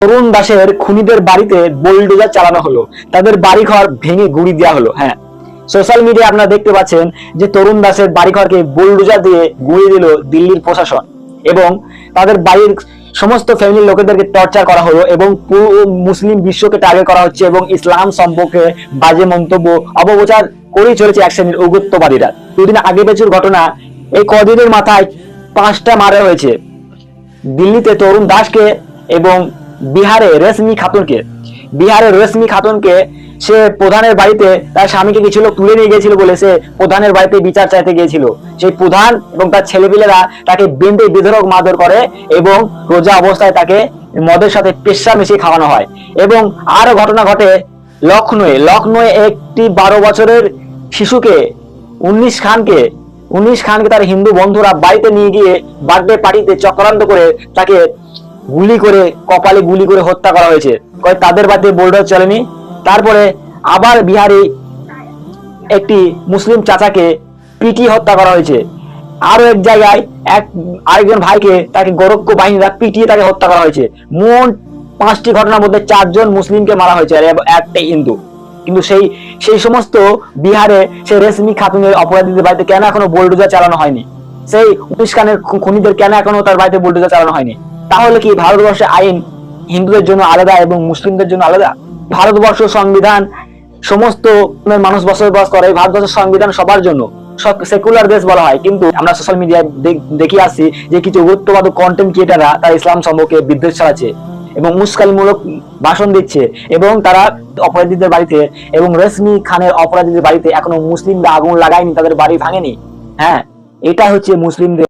তরুণ দাসের খুনিদের বাড়িতে বুলডোজার চালানো হলো, তাদের বাড়িঘর ভেঙে গুঁড়ি দেওয়া হলো। হ্যাঁ, সোশ্যাল মিডিয়ায় আপনারা দেখতে পাচ্ছেন যে তরুণ দাসের বাড়িঘরকে বুলডোজার দিয়ে গুঁড়ি দিল দিল্লির প্রশাসন, এবং তাদের বাড়ির সমস্ত ফ্যামিলির লোকেদেরকে টর্চার করা হলো, এবং পুরো মুসলিম বিশ্বকে টার্গেট করা হচ্ছে, এবং ইসলাম সম্পর্কে বাজে মন্তব্য অপপ্রচার করেই চলেছে এক শ্রেণীর ঔগত্যবাদীরা। দুদিন আগে বেচুর ঘটনা, এই কদিনের মাথায় 5টা মারা হয়েছে। দিল্লিতে তরুণ দাসকে এবং বিহারের রেশমি খাতুনকে সে প্রধানের বাড়িতে তার স্বামীকে কিছু লোক তুলে নিয়ে গিয়েছিল বলে সে প্রধানের বাড়িতে বিচার চাইতে গিয়েছিল। সেই প্রধান এবং তার ছেলেপিলেরা তাকে বেঁধে বেধড়ক মারধর করে, এবং রোজা অবস্থায় তাকে মদের সাথে পেশা মিশিয়ে খাওয়ানো হয়। এবং আরো ঘটনা ঘটে লখনৌয়ে একটি 12 বছরের শিশুকে 19 খানকে তার হিন্দু বন্ধুরা বাড়িতে নিয়ে গিয়ে বার্থডে পার্টিতে চক্রান্ত করে তাকে কপালে গুলি করে হত্যা করা হয়েছে। তাদের বাড়িতে বুলডোজার চলেনি। তারপরে আবার বিহারে একটি মুসলিম চাচাকে পিটিয়ে হত্যা করা হয়েছে। আরো এক জায়গায় আরেকজন ভাইকে তাকে গোরক্ষা বাহিনীরা পিটিয়ে তাকে হত্যা করা হয়েছে। মোট 5টি ঘটনার মধ্যে 4 জন মুসলিমকে মারা হয়েছে আর একটাই হিন্দু। কিন্তু সেই সমস্ত বিহারে সেই রেশমি খাতুনের অপরাধীদের বাড়িতে কেন এখনো বুলডোজার চালানো হয়নি? সেই 19 খানের খুনিদের কেন এখনো তার বাড়িতে বুলডোজার চালানো হয়নি? তাহলে কি ভারতবর্ষের আইন হিন্দুদের জন্য আলাদা এবং মুসলিমদের জন্য আলাদা? ভারতবর্ষ সংবিধান সমস্ত মানুষ বসবাস করে, ভারতবর্ষের সংবিধান সবার জন্য, সব সেকুলার দেশ বলা হয়। কিন্তু আমরা সোশ্যাল মিডিয়ায় দেখি আসছি যে কিছু উগ্রবাদ কন্টেন্ট ক্রিয়েটাররা তারা ইসলাম সম্পর্কে বিদ্বেষ ছড়াচ্ছে এবং উস্কানিমূলক ভাষণ দিচ্ছে, এবং তারা অপরাধীদের বাড়িতে এবং রেশমি খানের অপরাধীদের বাড়িতে এখনো মুসলিমরা আগুন লাগায়নি, তাদের বাড়ি ভাঙেনি। হ্যাঁ, এটা হচ্ছে মুসলিমদের